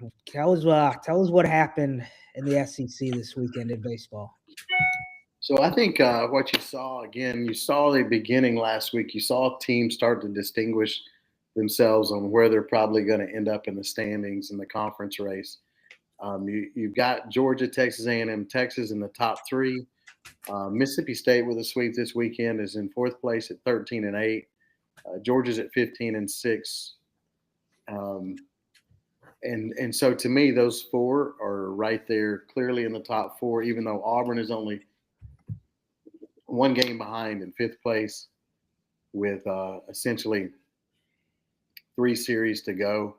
man. Tell us what happened in the SEC this weekend in baseball. So I think what you saw again, you saw the beginning last week. You saw teams start to distinguish themselves on where they're probably going to end up in the standings in the conference race. You've got Georgia, Texas A&M, Texas in the top three. Mississippi State with a sweep this weekend is in fourth place at 13-8. Georgia's at 15-6. And so to me, those four are right there, clearly in the top four. Even though Auburn is only one game behind in fifth place, with essentially 3 series to go.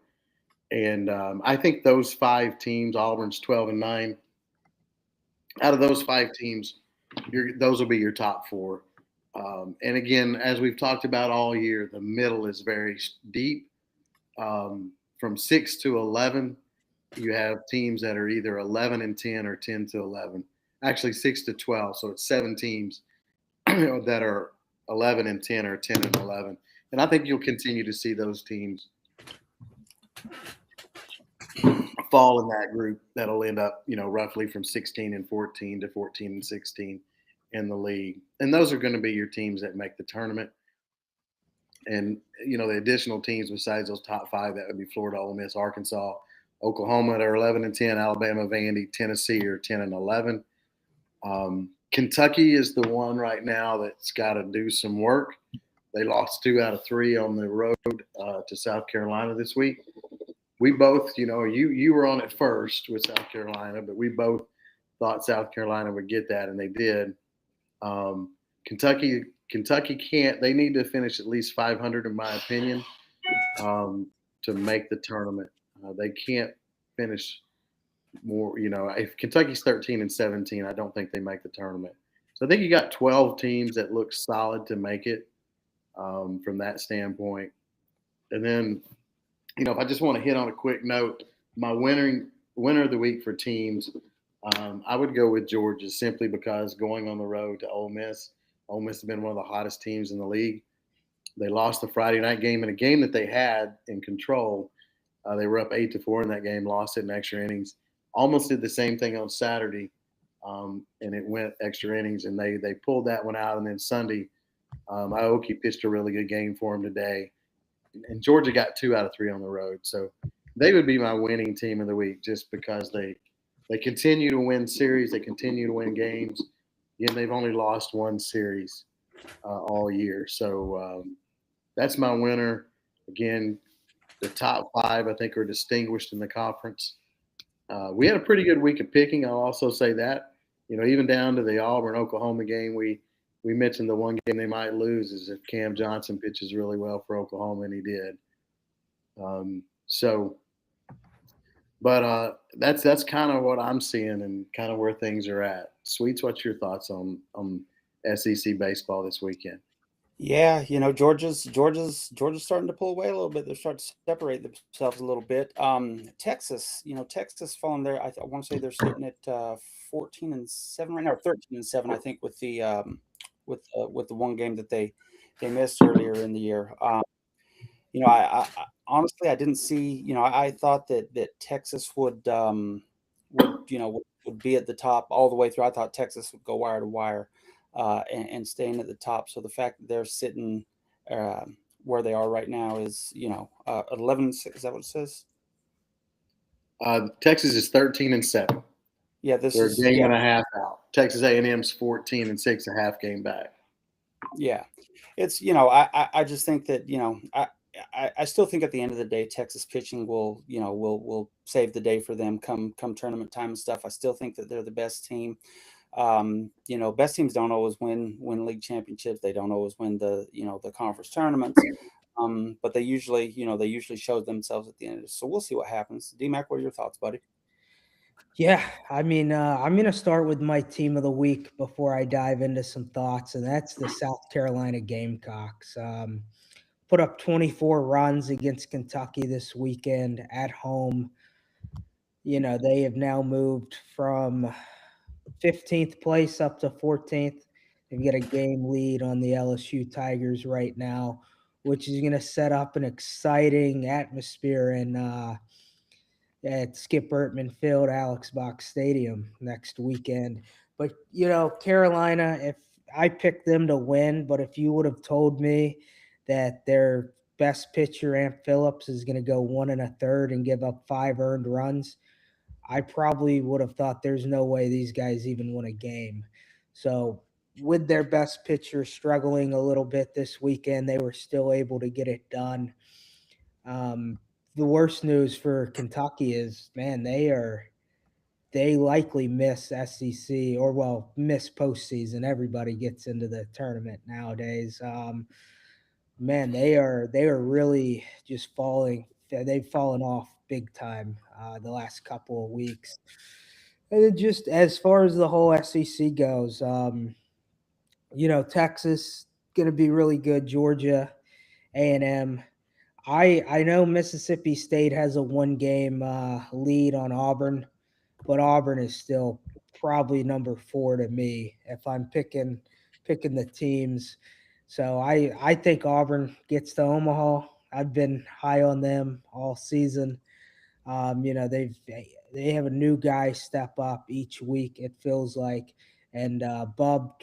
And I think those 5 teams, Auburn's 12-9. Out of those 5 teams, those will be your top 4. And again, as we've talked about all year, the middle is very deep. From 6 to 11, you have teams that are either 11-10 or 10-11. Actually, 6 to 12, so it's 7 teams that are 11-10 or 10-11. And I think you'll continue to see those teams fall in that group that'll end up, roughly from 16-14 to 14-16 in the league. And those are going to be your teams that make the tournament. And, the additional teams besides those top 5, that would be Florida, Ole Miss, Arkansas, Oklahoma that are 11-10, Alabama, Vandy, Tennessee are 10-11. Kentucky is the one right now that's got to do some work. They lost 2 out of 3 on the road to South Carolina this week. We both, you were on it first with South Carolina, but we both thought South Carolina would get that, and they did. Kentucky can't. They need to finish at least 500, in my opinion, to make the tournament. They can't finish more. If Kentucky's 13-17, I don't think they make the tournament. So I think you got 12 teams that look solid to make it from that standpoint. And then, if I just want to hit on a quick note, my winner of the week for teams, I would go with Georgia simply because going on the road to Ole Miss has been one of the hottest teams in the league. They lost the Friday night game in a game that they had in control. They were up 8-4 in that game, lost it in extra innings. Almost did the same thing on Saturday, and it went extra innings, and they pulled that one out. And then Sunday, Aoki pitched a really good game for them today. And Georgia got 2 out of 3 on the road. So they would be my winning team of the week just because they continue to win series. They continue to win games. Again, they've only lost 1 series all year. So that's my winner. Again, the top 5, I think, are distinguished in the conference. We had a pretty good week of picking. I'll also say that. Even down to the Auburn-Oklahoma game, we mentioned the one game they might lose is if Cam Johnson pitches really well for Oklahoma, and he did. But that's kind of what I'm seeing and kind of where things are at. Sweets, what's your thoughts on SEC baseball this weekend? Yeah, Georgia's starting to pull away a little bit. They're starting to separate themselves a little bit. Texas, Texas falling there. I want to say they're sitting at 14-7 right now, or 13-7, I think, with the with the one game that they missed earlier in the year. I honestly I didn't see. I thought that Texas would be at the top all the way through. I thought Texas would go wire to wire. And staying at the top. So the fact that they're sitting where they are right now is, 11-6. Is that what it says? Texas is 13-7. Yeah, they're a game and a half out. Texas A&M's 14-6, a half game back. Yeah, it's I just think that I still think at the end of the day, Texas pitching will save the day for them come tournament time and stuff. I still think that they're the best team. Best teams don't always win league championships. They don't always win the conference tournaments. But they usually show themselves at the end of it. So we'll see what happens. D-Mac, what are your thoughts, buddy? Yeah, I mean, I'm going to start with my team of the week before I dive into some thoughts, and that's the South Carolina Gamecocks. Put up 24 runs against Kentucky this weekend at home. They have now moved from 15th place up to 14th. They've got a game lead on the LSU Tigers right now, which is going to set up an exciting atmosphere in at Skip Bertman Field, Alex Box Stadium next weekend. But Carolina, if I picked them to win, but if you would have told me that their best pitcher, Ant Phillips, is going to go 1 1/3 and give up 5 earned runs, I probably would have thought there's no way these guys even win a game. So, with their best pitcher struggling a little bit this weekend, they were still able to get it done. Um, the worst news for Kentucky is, man, they likely miss SEC, or miss postseason. Everybody gets into the tournament nowadays. Man, they are really just falling. They've fallen off big time the last couple of weeks. And then just as far as the whole SEC goes, Texas going to be really good. Georgia, A&M. I know Mississippi State has a 1 game lead on Auburn, but Auburn is still probably number 4 to me if I'm picking the teams. So I think Auburn gets to Omaha. I've been high on them all season. They have a new guy step up each week, it feels like, and Bob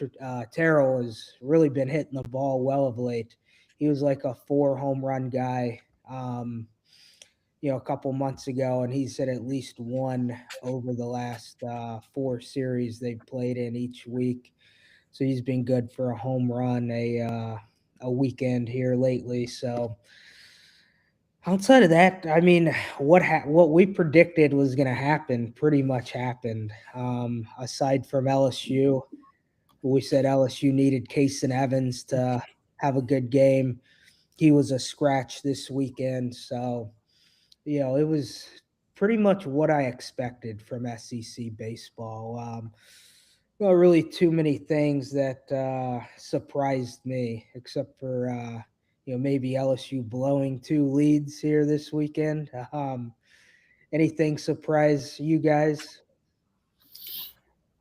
Terrell has really been hitting the ball well of late. He was like a 4 home run guy, a couple months ago, and he's hit at least one over the last 4 series they've played in each week. So he's been good for a home run a weekend here lately. So outside of that, I mean, what we predicted was going to happen pretty much happened. Aside from LSU, we said LSU needed Casey Evans to have a good game. He was a scratch this weekend, so it was pretty much what I expected from SEC baseball. Not really too many things that surprised me, except for maybe LSU blowing 2 leads here this weekend. Anything surprise you guys?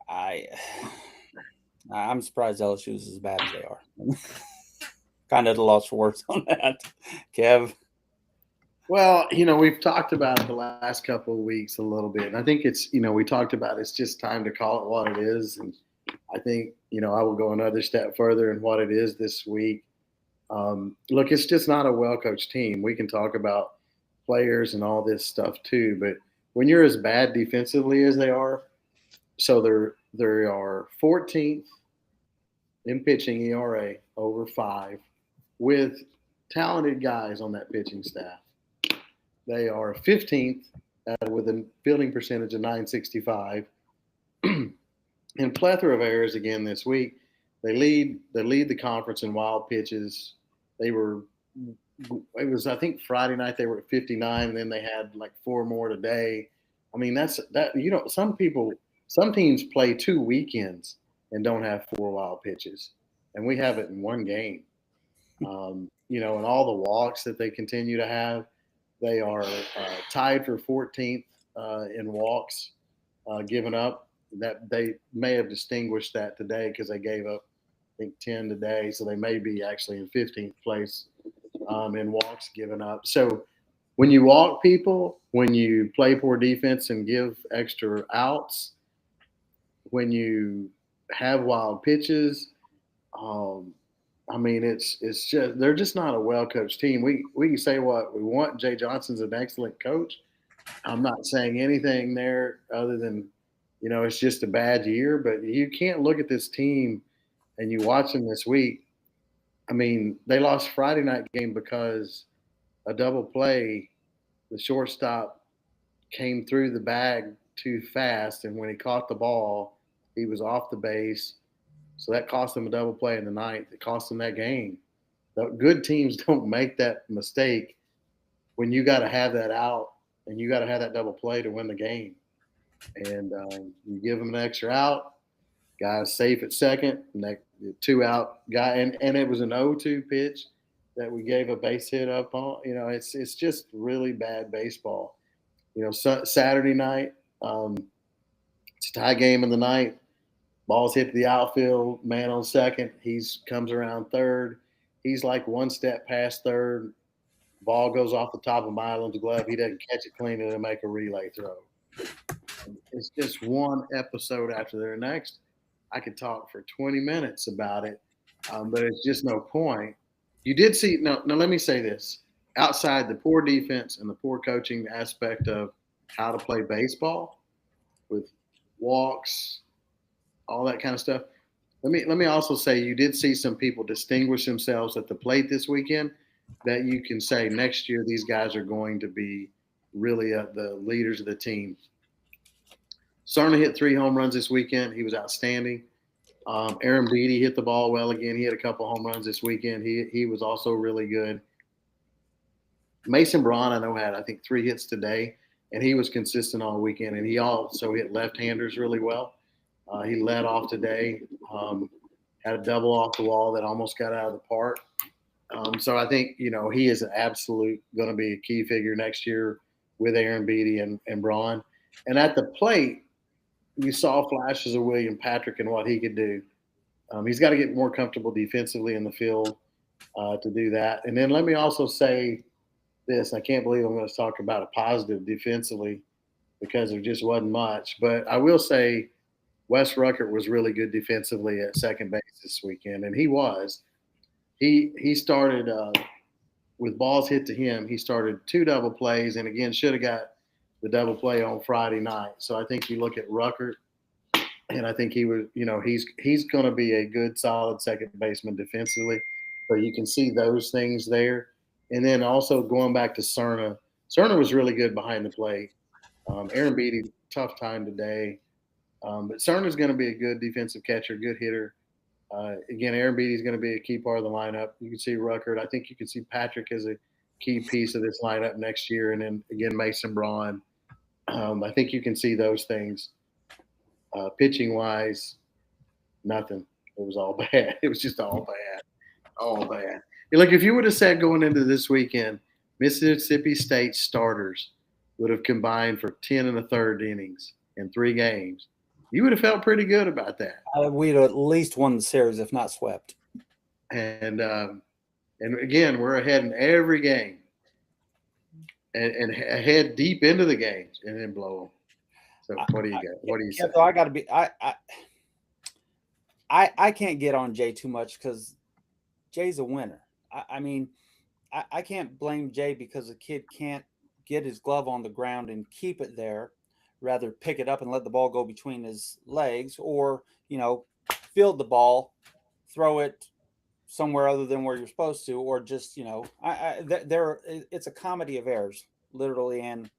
I'm surprised LSU is as bad as they are. Kind of at a loss for words on that, Kev. Well, we've talked about it the last couple of weeks a little bit. And I think it's, we talked about it's just time to call it what it is. And I think, I will go another step further in what it is this week. Look, it's just not a well-coached team. We can talk about players and all this stuff too, but when you're as bad defensively as they are, so they are 14th in pitching ERA over 5 with talented guys on that pitching staff. They are 15th with a fielding percentage of .965, and plethora of errors again this week. They lead the conference in wild pitches. It was I think Friday night they were at 59, and then they had like 4 more today. I mean some teams play 2 weekends and don't have 4 wild pitches, and we have it in 1 game. And all the walks that they continue to have. They are tied for 14th in walks given up. That they may have distinguished that today because they gave up, I think, 10 today. So they may be actually in 15th place in walks given up. So when you walk people, when you play poor defense and give extra outs, when you have wild pitches, I mean, it's just they're just not a well-coached team. We can say what we want. Jay Johnson's an excellent coach. I'm not saying anything there other than, it's just a bad year. But you can't look at this team and you watch them this week. I mean, they lost Friday night game because a double play, the shortstop came through the bag too fast, and when he caught the ball, he was off the base. So that cost them a double play in the ninth. It cost them that game. The good teams don't make that mistake when you got to have that out and you got to have that double play to win the game. And you give them an extra out, guy's safe at second, and that 2-out guy. And it was an 0-2 pitch that we gave a base hit up on. It's just really bad baseball. Saturday night, it's a tie game in the ninth. Ball's hit to the outfield, man on second. He comes around third. He's like 1 step past third. Ball goes off the top of Milan's glove. He doesn't catch it clean and make a relay throw. It's just one episode after the next. I could talk for 20 minutes about it, but it's just no point. You did see, no, let me say this. Outside the poor defense and the poor coaching aspect of how to play baseball with walks, all that kind of stuff, let me also say you did see some people distinguish themselves at the plate this weekend that you can say next year these guys are going to be really the leaders of the team. Cerna hit 3 home runs this weekend. He was outstanding. Aaron Beatty hit the ball well again. He had a couple home runs this weekend. He was also really good. Mason Braun, I know, had, I think, 3 hits today, and he was consistent all weekend. And he also hit left-handers really well. He led off today, had a double off the wall that almost got out of the park. So I think, he is an absolute going to be a key figure next year with Aaron Beatty and Braun. And at the plate, you saw flashes of William Patrick and what he could do. He's got to get more comfortable defensively in the field to do that. And then let me also say this. I can't believe I'm going to talk about a positive defensively because there just wasn't much. But I will say Wes Ruckert was really good defensively at second base this weekend, and he was. He started with balls hit to him. He started 2 double plays, and again should have got the double play on Friday night. So I think you look at Ruckert, and I think he was, he's going to be a good, solid second baseman defensively. So you can see those things there. And then also going back to Cerna. Cerna was really good behind the plate. Aaron Beatty, tough time today. But Cerna's going to be a good defensive catcher, good hitter. Again, Aaron Beatty is going to be a key part of the lineup. You can see Ruckert. I think you can see Patrick as a key piece of this lineup next year. And then, again, Mason Braun. I think you can see those things. Pitching-wise, nothing. It was all bad. It was just all bad. All bad. Look, if you would have said going into this weekend, Mississippi State starters would have combined for 10 1/3 innings in 3 games, you would have felt pretty good about that. We'd at least won the series, if not swept. And again, we're ahead in every game, and ahead deep into the games, and then blow them. So what do you got? What do you say? So I got to be. I can't get on Jay too much because Jay's a winner. I mean, I can't blame Jay because the kid can't get his glove on the ground and keep it there. Rather pick it up and let the ball go between his legs, or field the ball, throw it somewhere other than where you're supposed to, or just it's a comedy of errors, literally and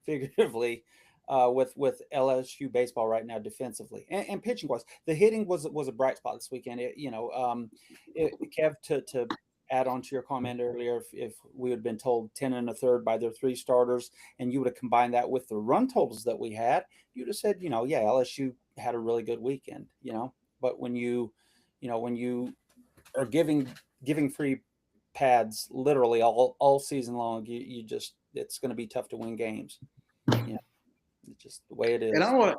figuratively, with LSU baseball right now defensively and pitching wise. The hitting was a bright spot this weekend. Kev, to add on to your comment earlier, if we had been told 10 1/3 by their 3 starters, and you would have combined that with the run totals that we had, you'd have said, yeah, LSU had a really good weekend, But when you are giving free pads literally all season long, you just, it's going to be tough to win games. It's just the way it is. And I want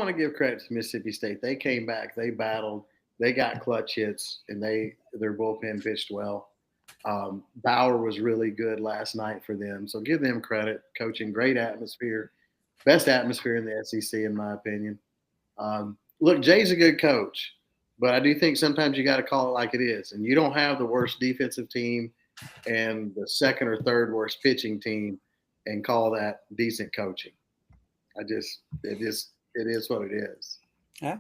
to give credit to Mississippi State. They came back, they battled, they got clutch hits, and their bullpen pitched well. Bauer was really good last night for them, so give them credit. Coaching, great atmosphere, best atmosphere in the SEC in my opinion. Look, Jay's a good coach, but I do think sometimes you got to call it like it is, and you don't have the worst defensive team and the second or third worst pitching team and call that decent coaching. It is what it is. Yeah.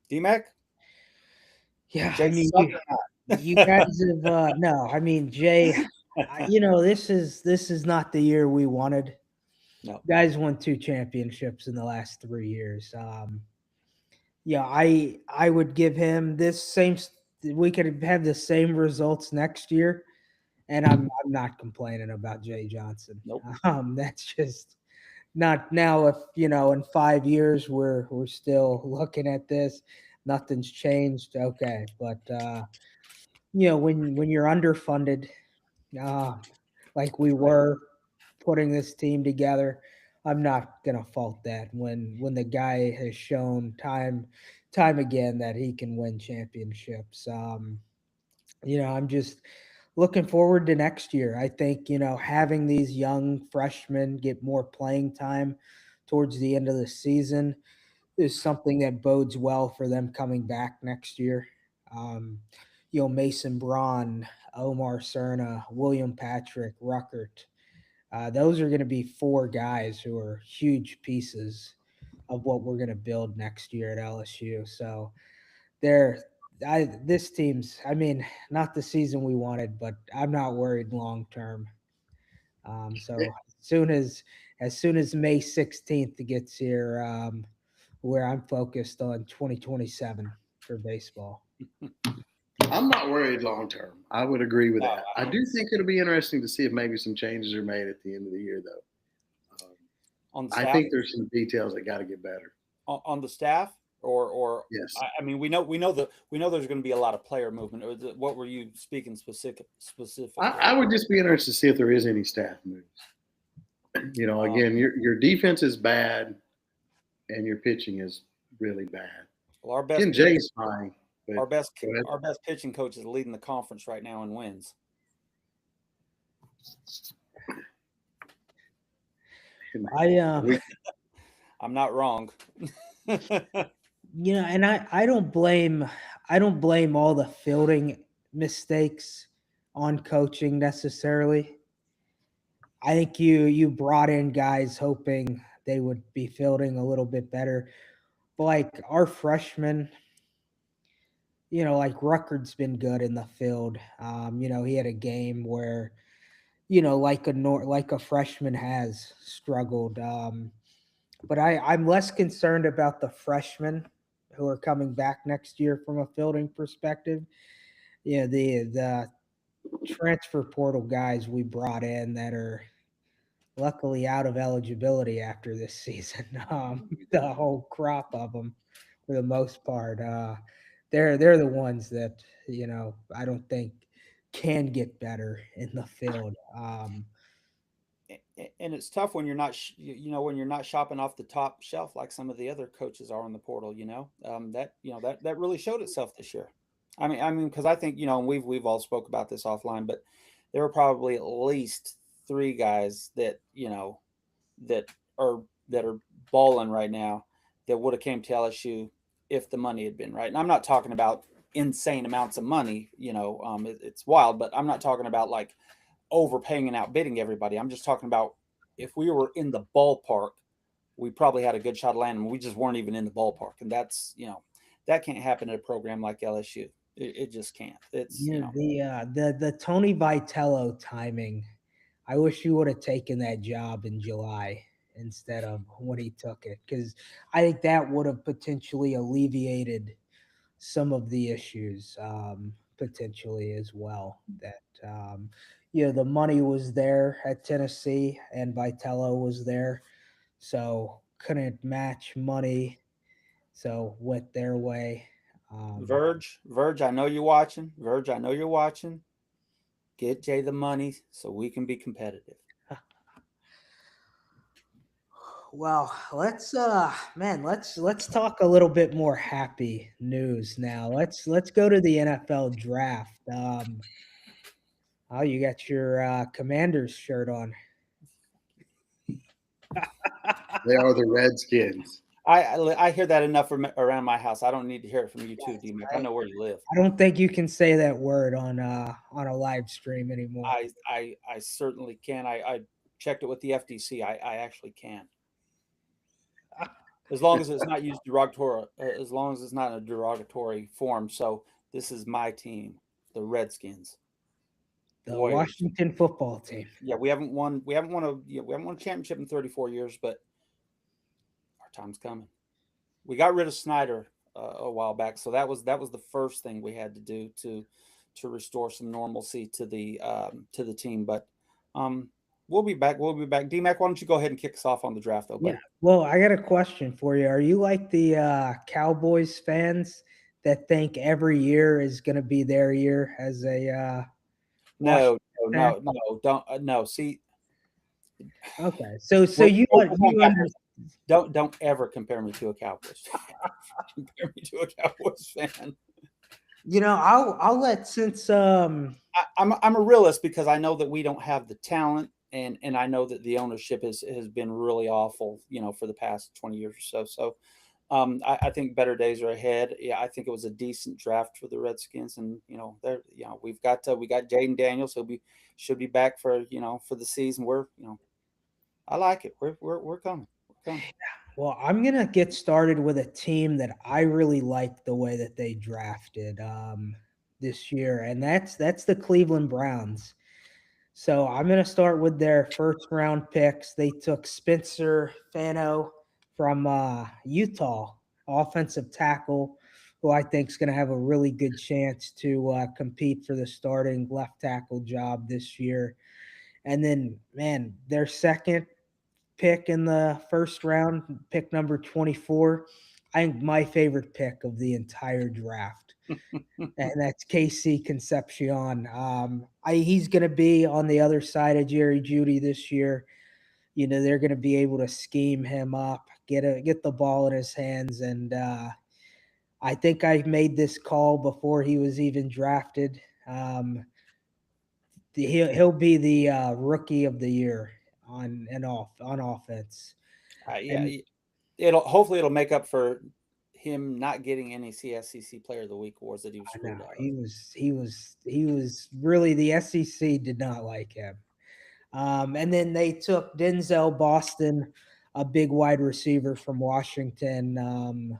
D-Mac? Yeah, I mean, you guys have no. I mean, Jay, this is not the year we wanted. No, you guys won 2 championships in the last 3 years. I would give him this same. We could have the same results next year, and I'm not complaining about Jay Johnson. Nope. That's just not now. If in 5 years we're still looking at this, nothing's changed. Okay, but when you're underfunded, like we were putting this team together, I'm not gonna fault that. When the guy has shown time again that he can win championships, I'm just looking forward to next year. I think, having these young freshmen get more playing time towards the end of the season is something that bodes well for them coming back next year. Um, Mason Braun, Omar Cerna, William Patrick, Ruckert. Those are going to be four guys who are huge pieces of what we're going to build next year at LSU. So they're this team's, not the season we wanted, but I'm not worried long term. So as soon as May 16th gets here, where I'm focused on 2027 for baseball. I'm not worried long term. I would agree with No, that. I do think it'll be interesting to see if maybe some changes are made at the end of the year, though. on the I staff, think there's some details that got to get better. on the staff, or Yes. I mean, we know there's going to be a lot of player movement. Or what were you speaking specifically? I would just be interested to see if there is any staff moves. Again, your defense is bad, and your pitching is really bad. Well, our best Ken Jay's fine. But our best go ahead. our best pitching coach is leading the conference right now in wins. I'm not wrong. And I don't blame all the fielding mistakes on coaching necessarily. I think you brought in guys hoping they would be fielding a little bit better. But like our freshmen, like Ruckard's been good in the field. He had a game where, like a freshman has struggled. But I'm less concerned about the freshmen who are coming back next year from a fielding perspective. The transfer portal guys we brought in that are luckily out of eligibility after this season. The whole crop of them, for the most part, they're the ones that I don't think can get better in the field. And it's tough when you're not when you're not shopping off the top shelf like some of the other coaches are on the portal. That really showed itself this year. I mean, because I think and we've all spoke about this offline, but there were probably at least three guys that that are balling right now that would have came to LSU if the money had been right. And I'm not talking about insane amounts of money. It's wild, but I'm not talking about like overpaying and outbidding everybody. I'm just talking about if we were in the ballpark, we probably had a good shot of landing. We just weren't even in the ballpark, and that's that can't happen at a program like LSU. It just can't. It's the Tony Vitello timing. I wish you would have taken that job in July instead of when he took it, because I think that would have potentially alleviated some of the issues potentially as well. That the money was there at Tennessee and Vitello was there, so couldn't match money, so went their way. Verge, I know you're watching. Verge, I know you're watching. Get Jay the money so we can be competitive. Well, let's talk a little bit more happy news now. Let's go to the NFL draft. Oh, you got your Commanders shirt on. They are the Redskins. I hear that enough from around my house. I don't need to hear it from you too, D-Mac. I know where you live. I don't think you can say that word on a live stream anymore. I certainly can. I checked it with the FTC. I actually can. As long as it's not used derogatory, as long as it's not in a derogatory form. So this is my team, the Redskins, the Warriors. Washington football team. Yeah, we haven't won a championship in 34 years, but our time's coming. We got rid of Snyder a while back, so that was the first thing we had to do to restore some normalcy to the team. But we'll be back. D-Mac, why don't you go ahead and kick us off on the draft, though, buddy? Yeah. Well, I got a question for you. Are you like the Cowboys fans that think every year is going to be their year as a No, don't see. Okay, so you don't ever compare me to a Cowboys fan. Compare me to a Cowboys fan. I'll let since I'm a realist because I know that we don't have the talent, and I know that the ownership has been really awful, for the past 20 years or so. So I think better days are ahead. Yeah, I think it was a decent draft for the Redskins, and there, we got Jaden Daniels. Should be back for the season. I like it. We're coming. We're coming. well, I'm gonna get started with a team that I really like the way that they drafted this year, and that's the Cleveland Browns. So I'm gonna start with their first round picks. They took Spencer Fano from Utah, offensive tackle, who I think is going to have a really good chance to compete for the starting left tackle job this year. And then, man, their second pick in the first round, pick number 24, I think my favorite pick of the entire draft. And that's Casey Concepcion. He's going to be on the other side of Jerry Jeudy this year. They're going to be able to scheme him up, get the ball in his hands, and I think I made this call before he was even drafted. He'll be the rookie of the year on offense. Yeah, And hopefully it'll make up for him not getting any CSCC Player of the Week awards that he was I screwed know out of. he was really, the SEC did not like him. And then they took Denzel Boston, a big wide receiver from Washington.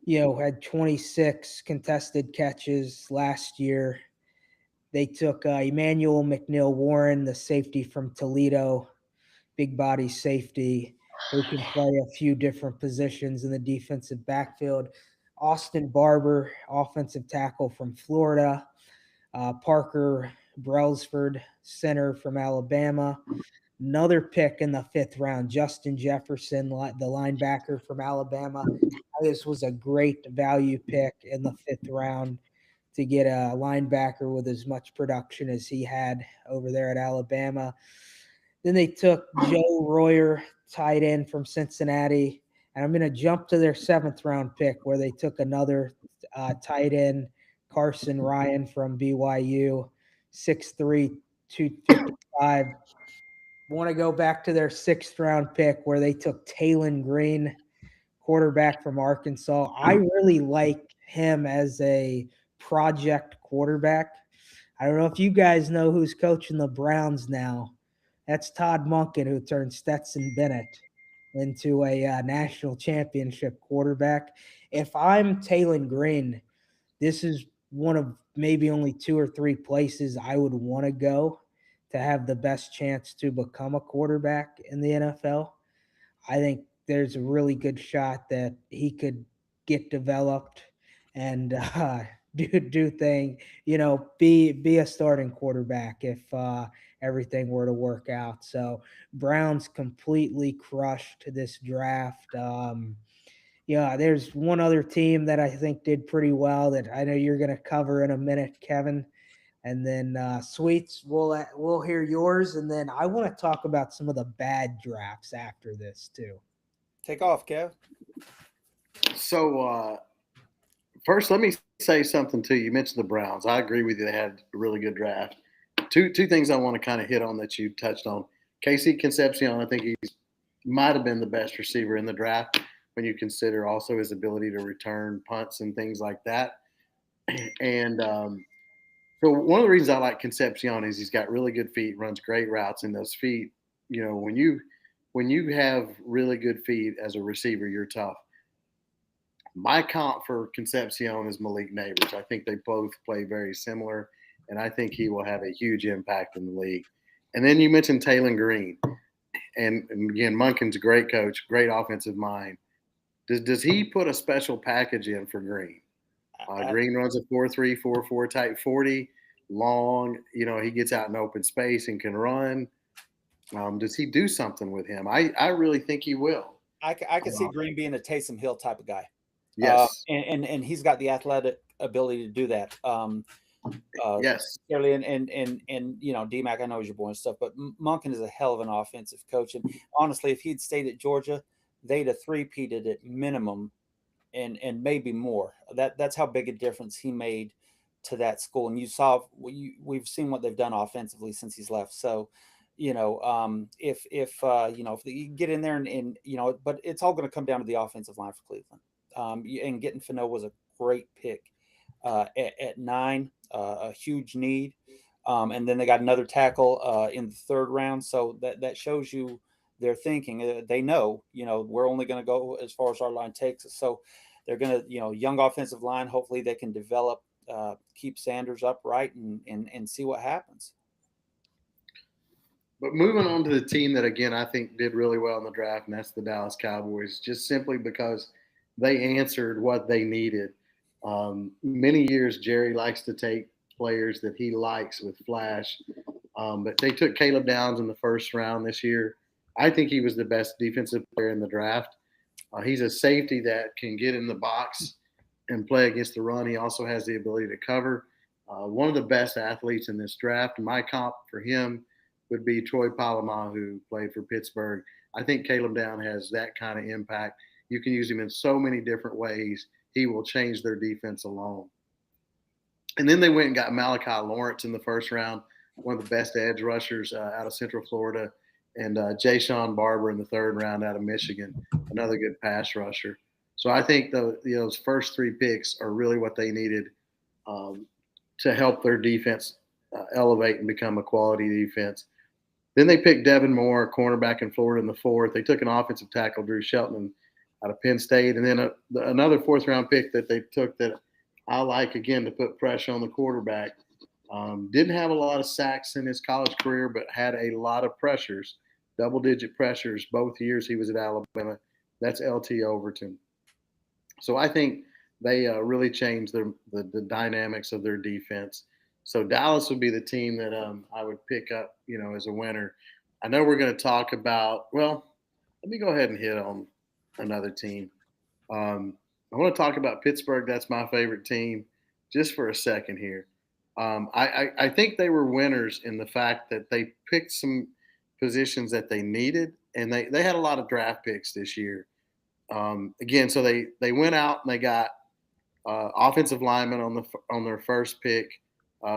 Had 26 contested catches last year. They took Emmanuel McNeil Warren, the safety from Toledo, big body safety, who can play a few different positions in the defensive backfield. Austin Barber, offensive tackle from Florida. Parker Brailsford, center from Alabama. Another pick in the 5th round, Justin Jefferson, the linebacker from Alabama. This was a great value pick in the 5th round to get a linebacker with as much production as he had over there at Alabama. Then they took Joe Royer, tight end from Cincinnati. And I'm going to jump to their 7th round pick where they took another tight end, Carson Ryan from BYU, 6'3", 255. Want to go back to their 6th round pick where they took Taylon Green, quarterback from Arkansas. I really like him as a project quarterback. I don't know if you guys know who's coaching the Browns now. That's Todd Monken, who turned Stetson Bennett into a national championship quarterback. If I'm Taylon Green, this is one of maybe only 2 or 3 places I would want to go to have the best chance to become a quarterback in the NFL. I think there's a really good shot that he could get developed and do thing, be a starting quarterback if everything were to work out. So Browns completely crushed this draft. There's one other team that I think did pretty well that I know you're going to cover in a minute, Kevin. And then Sweets, we'll hear yours, and then I want to talk about some of the bad drafts after this too. Take off, Kev. So first, let me say something to you. You mentioned the Browns. I agree with you. They had a really good draft. Two things I want to kind of hit on that you touched on. Casey Concepcion, I think he might have been the best receiver in the draft when you consider also his ability to return punts and things like that. And so one of the reasons I like Concepcion is he's got really good feet, runs great routes, and those feet, when you have really good feet as a receiver, you're tough. My comp for Concepcion is Malik Neighbors. I think they both play very similar, and I think he will have a huge impact in the league. And then you mentioned Taylon Green, and again, Monken's a great coach, great offensive mind. Does he put a special package in for Green? Green runs a 4.3, 4.4 type 40, long. He gets out in open space and can run. Does he do something with him? I really think he will. I can see Green being a Taysom Hill type of guy. Yes. And he's got the athletic ability to do that. Yes. Clearly, and DMAC, I know he's your boy and stuff, but Monken is a hell of an offensive coach. And honestly, if he'd stayed at Georgia, they'd have three-peated at minimum and maybe more. That's how big a difference he made to that school. And you saw we've seen what they've done offensively since he's left. So, if they get in there and but it's all going to come down to the offensive line for Cleveland. And getting Fano was a great pick at 9, a huge need. And then they got another tackle in the 3rd round. So that shows you their thinking. They know, we're only going to go as far as our line takes us. So they're going to, young offensive line. Hopefully they can develop, keep Sanders upright and see what happens. But moving on to the team that, again, I think did really well in the draft, and that's the Dallas Cowboys, just simply because they answered what they needed. Many years, Jerry likes to take players that he likes with flash, but they took Caleb Downs in the 1st round this year. I think he was the best defensive player in the draft. He's a safety that can get in the box and play against the run. He also has the ability to cover. One of the best athletes in this draft. My comp for him would be Troy Polamalu, who played for Pittsburgh. I think Caleb Downs has that kind of impact. You can use him in so many different ways. He will change their defense alone. And then they went and got Malachi Lawrence in the 1st round, one of the best edge rushers out of Central Florida, and Jayshon Barber in the 3rd round out of Michigan, another good pass rusher. So I think those first 3 picks are really what they needed to help their defense elevate and become a quality defense. Then they picked Devin Moore, a cornerback in Florida, in the 4th. They took an offensive tackle, Drew Shelton, out of Penn State. And then another 4th round pick that they took that I like, again, to put pressure on the quarterback. Didn't have a lot of sacks in his college career, but had a lot of pressures, double-digit pressures both years he was at Alabama. That's LT Overton. So I think they really changed the dynamics of their defense. So Dallas would be the team that I would pick up, as a winner. I know we're going to talk about – well, let me go ahead and hit on another team. I want to talk about Pittsburgh. That's my favorite team, just for a second here. I think they were winners in the fact that they picked some positions that they needed, and they had a lot of draft picks this year. Again, so they went out and they got offensive linemen on their first pick,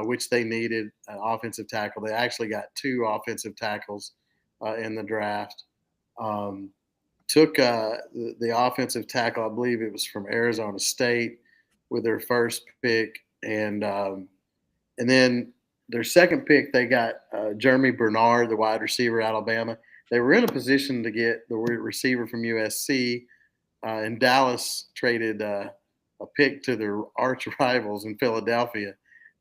which they needed, an offensive tackle. They actually got 2 offensive tackles in the draft. Took the offensive tackle, I believe it was from Arizona State, with their first pick, and then their 2nd pick they got Jeremy Bernard, the wide receiver, Alabama. They were in a position to get the receiver from USC, and Dallas traded a pick to their arch rivals in Philadelphia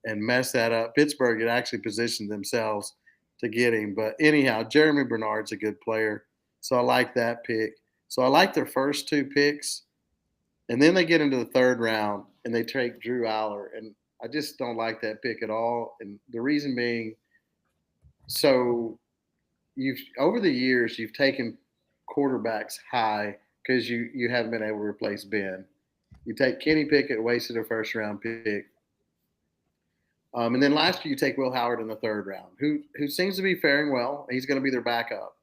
and messed that up. Pittsburgh had actually positioned themselves to get him, but anyhow, Jeremy Bernard's a good player. So I like that pick. So I like their first 2 picks. And then they get into the 3rd round and they take Drew Aller. And I just don't like that pick at all. And the reason being, so over the years, you've taken quarterbacks high because you haven't been able to replace Ben. You take Kenny Pickett, wasted a 1st round pick. And then last year you take Will Howard in the 3rd round, who seems to be faring well. He's going to be their backup.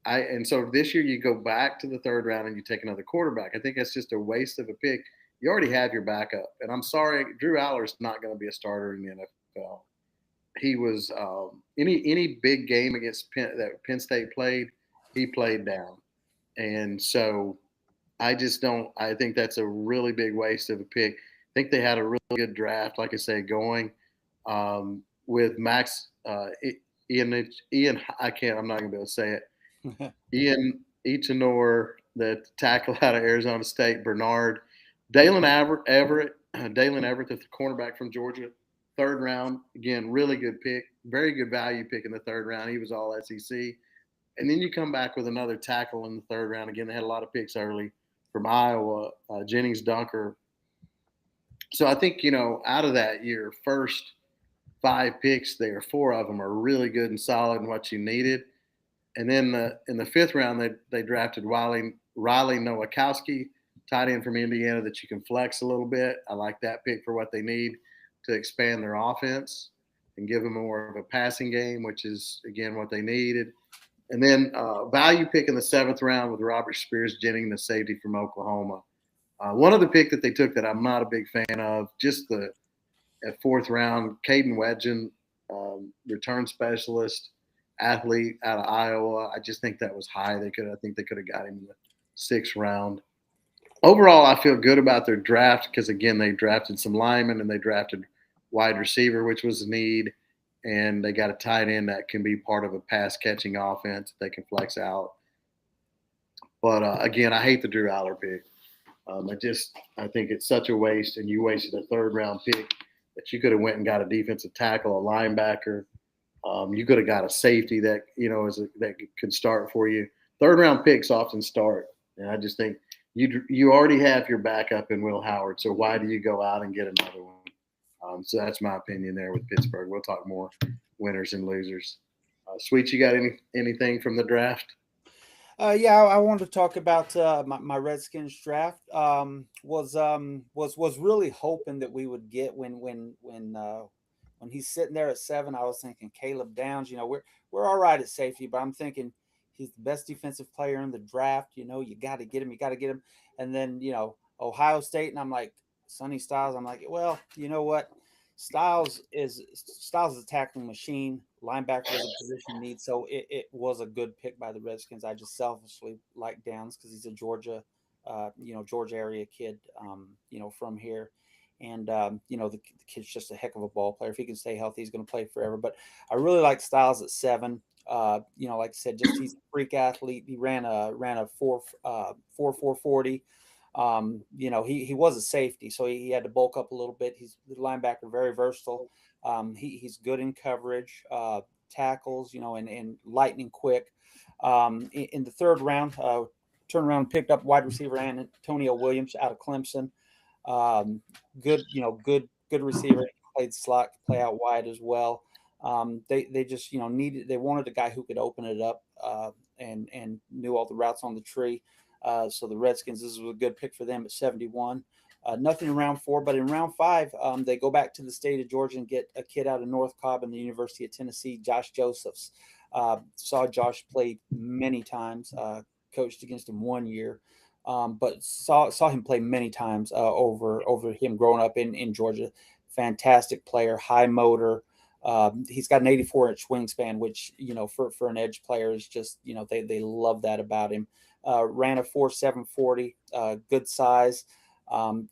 And so this year you go back to the 3rd round and you take another quarterback. I think that's just a waste of a pick. You already have your backup. And I'm sorry, Drew Aller's not going to be a starter in the NFL. He was any big game against Penn State played, he played down. And so I think that's a really big waste of a pick. I think they had a really good draft, like I say, going with Max Ian. I'm not going to be able to say it. Ian Echenor, the tackle out of Arizona State, Bernard, Dalen Everett, the cornerback from Georgia, 3rd round. Again, really good pick, very good value pick in the 3rd round. He was all SEC. And then you come back with another tackle in the 3rd round. Again, they had a lot of picks early from Iowa, Jennings Dunker. So I think, out of that, your first 5 picks there, 4 of them are really good and solid and what you needed. And then in the 5th round, they drafted Riley Nowakowski, tight end from Indiana that you can flex a little bit. I like that pick for what they need to expand their offense and give them more of a passing game, which is, again, what they needed. And then value pick in the 7th round with Robert Spears Jennings, the safety from Oklahoma. One other pick that they took that I'm not a big fan of, just at fourth round, Caden Wedgen, return specialist, athlete out of Iowa. I just think that was high. I think they could have got him in the sixth round. Overall, I feel good about their draft because again, they drafted some linemen and they drafted wide receiver, which was a need, and they got a tight end that can be part of a pass catching offense that they can flex out. But again, I hate the Drew Aller pick. I think it's such a waste, and you wasted a third round pick that you could have went and got a defensive tackle, a linebacker. You could have got a safety that that can start for you. Third round picks often start, and I just think you already have your backup in Will Howard. So why do you go out and get another one? So that's my opinion there with Pittsburgh. We'll talk more winners and losers. Sweet, you got anything from the draft? Yeah, I wanted to talk about my Redskins draft. Was really hoping that we would get when he's sitting there at 7. I was thinking Caleb Downs. We're all right at safety, but I'm thinking he's the best defensive player in the draft. You got to get him. You got to get him. And then Ohio State, and I'm like Sonny Styles. I'm like, well, you know what? Styles is a tackling machine. Linebacker is a position need, so it was a good pick by the Redskins. I just selfishly like Downs because he's a Georgia area kid, from here, and the kid's just a heck of a ball player. If he can stay healthy, he's going to play forever. But I really like Styles at 7. Like I said, just he's a freak athlete. He ran a 4.40. He was a safety, so he had to bulk up a little bit. He's the linebacker, very versatile. He's good in coverage, tackles, and lightning quick. In the third round, turned around and picked up wide receiver Antonio Williams out of Clemson. Good receiver. Played slot, play out wide as well. They just they wanted a guy who could open it up and knew all the routes on the tree. So the Redskins, this was a good pick for them at 71. Nothing in round 4, but in round 5, they go back to the state of Georgia and get a kid out of North Cobb and the University of Tennessee, Josh Josephs. Saw Josh play many times, coached against him 1 year, but saw him play many times over him growing up in Georgia. Fantastic player, high motor. He's got an 84-inch wingspan, which for an edge player is just they love that about him. Ran a 4.740, good size.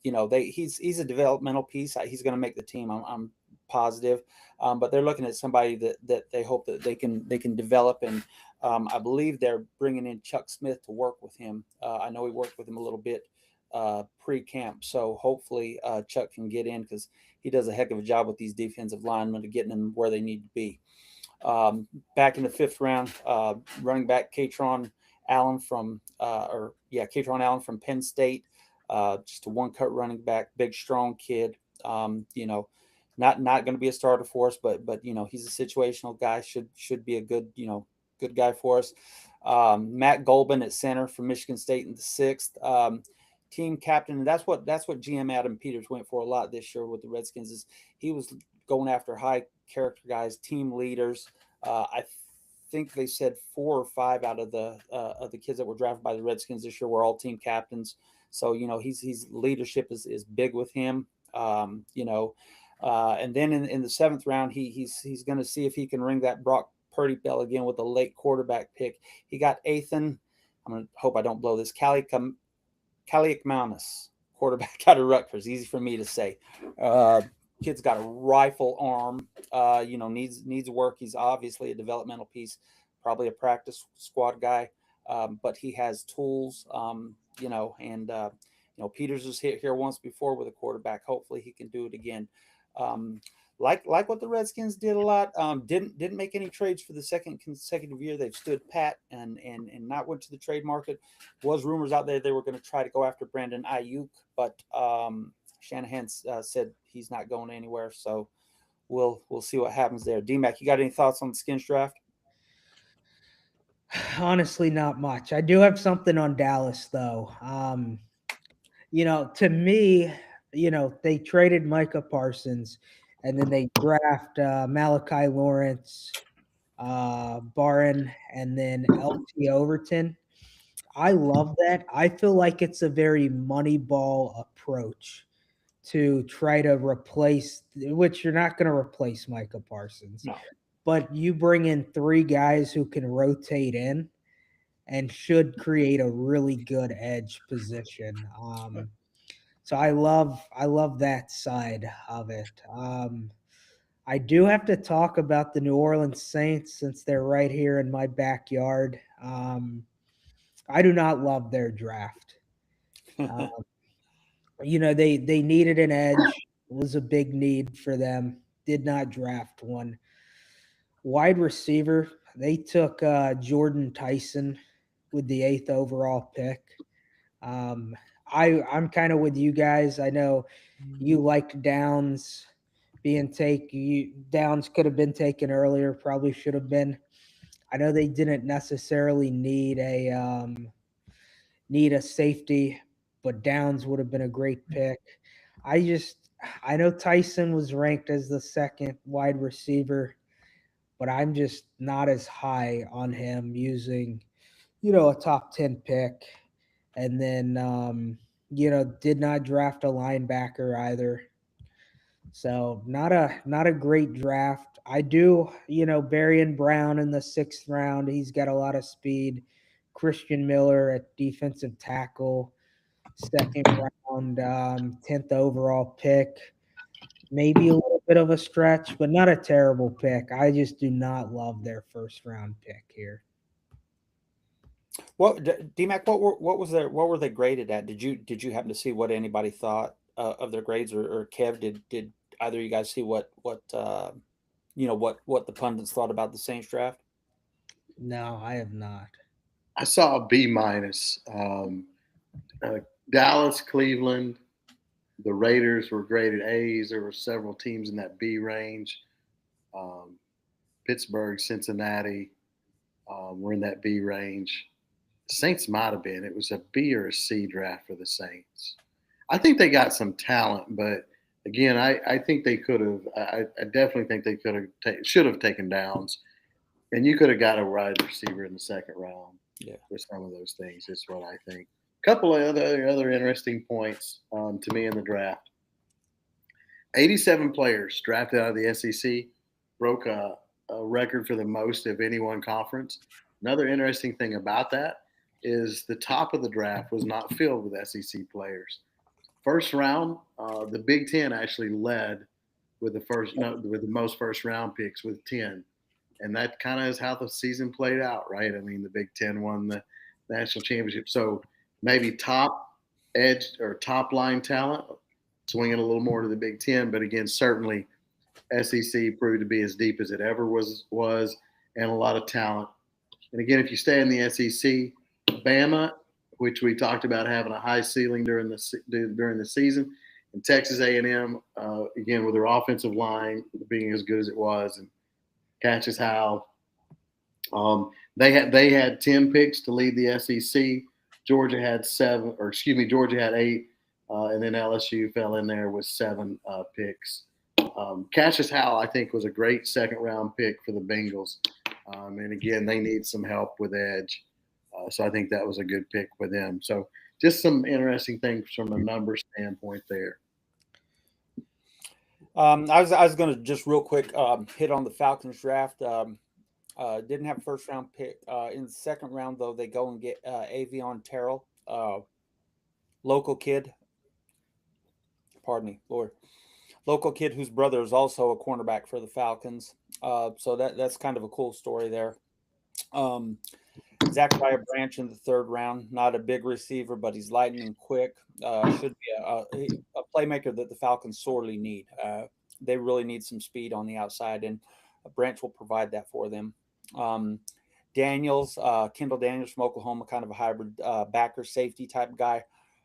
He's a developmental piece. He's going to make the team. I'm positive. But they're looking at somebody that they hope that they can develop. And I believe they're bringing in Chuck Smith to work with him. I know he worked with him a little bit pre-camp. So hopefully Chuck can get in because he does a heck of a job with these defensive linemen to getting them where they need to be. Back in the 5th round, running back Katron Allen from Penn State. Just a one-cut running back, big, strong kid. Not going to be a starter for us, but he's a situational guy. Should be a good guy for us. Matt Golban at center from Michigan State in the 6th. Team captain, and that's what GM Adam Peters went for a lot this year with the Redskins. Is he was going after high character guys, team leaders. I think they said 4 or 5 out of the kids that were drafted by the Redskins this year were all team captains. So he's leadership is big with him. And then in the 7th round, he's going to see if he can ring that Brock Purdy bell again with a late quarterback pick. He got Ethan. I'm going to hope I don't blow this. Kaliakmanis, quarterback out of Rutgers. Easy for me to say. Kid's got a rifle arm. Needs work. He's obviously a developmental piece, probably a practice squad guy, but he has tools. Peters was here once before with a quarterback. Hopefully he can do it again. Like what the Redskins did a lot. Didn't make any trades for the second consecutive year. They've stood pat and not went to the trade market. Was rumors out there they were going to try to go after Brandon Ayuk, but Shanahan said he's not going anywhere. So we'll see what happens there. D-Mac, you got any thoughts on the Skins draft? Honestly, not much. I do have something on Dallas, though. To me, they traded Micah Parsons, and then they draft Malachi Lawrence, Barron, and then LT Overton. I love that. I feel like it's a very Moneyball approach to try to replace, which you're not going to replace Micah Parsons, No. but you bring in 3 guys who can rotate in and should create a really good edge position. So I love that side of it. I do have to talk about the New Orleans Saints since they're right here in my backyard. I do not love their draft. Uh, they needed an edge. It was a big need for them. Did not draft one. Wide receiver, they took Jordan Tyson with the 8th overall pick. Um, I'm kind of with you guys. I know you liked Downs being taken. Downs could have been taken earlier. Probably should have been. I know they didn't necessarily need a safety, but Downs would have been a great pick. I know Tyson was ranked as the 2nd wide receiver, but I'm just not as high on him using, a top 10 pick. And then, did not draft a linebacker either. So not a great draft. I do, Barian Brown in the 6th round. He's got a lot of speed. Christian Miller at defensive tackle, 2nd round, 10th overall pick. Maybe a little bit of a stretch, but not a terrible pick. I just do not love their 1st round pick here. What DMAC? What were they graded at? Did you happen to see what anybody thought of their grades, or Kev? Did either of you guys see what what the pundits thought about the Saints draft? No, I have not. I saw a B minus. Dallas, Cleveland, the Raiders were graded A's. There were several teams in that B range. Pittsburgh, Cincinnati were in that B range. Saints might have been. It was a B or a C draft for the Saints. I think they got some talent, but again, I think they could have. I definitely think they could have should have taken Downs, and you could have got a wide receiver in the 2nd round. Yeah, with some of those things. Is what I think. A couple of other interesting points to me in the draft. 87 players drafted out of the SEC, broke a record for the most of any one conference. Another interesting thing about that is the top of the draft was not filled with SEC players. 1st round, the Big Ten actually led with with the most 1st round picks with 10, and that kind of is how the season played out, right? I mean, the Big Ten won the national championship, so maybe top edge or top line talent swinging a little more to the Big Ten, but again, certainly SEC proved to be as deep as it ever was, and a lot of talent. And again, if you stay in the SEC, Bama, which we talked about having a high ceiling during the season, and Texas A&M, again with their offensive line being as good as it was, and Cassius Howell, they had 10 picks to lead the SEC. Georgia had 8, and then LSU fell in there with 7 picks. Cassius Howell, I think, was a great 2nd round pick for the Bengals. And again, they need some help with edge. So I think that was a good pick for them. So just some interesting things from a number standpoint there. I was going to just real quick hit on the Falcons draft. Didn't have a 1st round pick. In the 2nd round, though, they go and get Avion Terrell, local kid. Pardon me, Lord. Local kid whose brother is also a cornerback for the Falcons. So that's kind of a cool story there. Zachariah Branch in the 3rd round, not a big receiver, but he's lightning quick. Should be a playmaker that the Falcons sorely need. They really need some speed on the outside, and Branch will provide that for them. Daniels, Kendall Daniels from Oklahoma, kind of a hybrid backer safety type guy.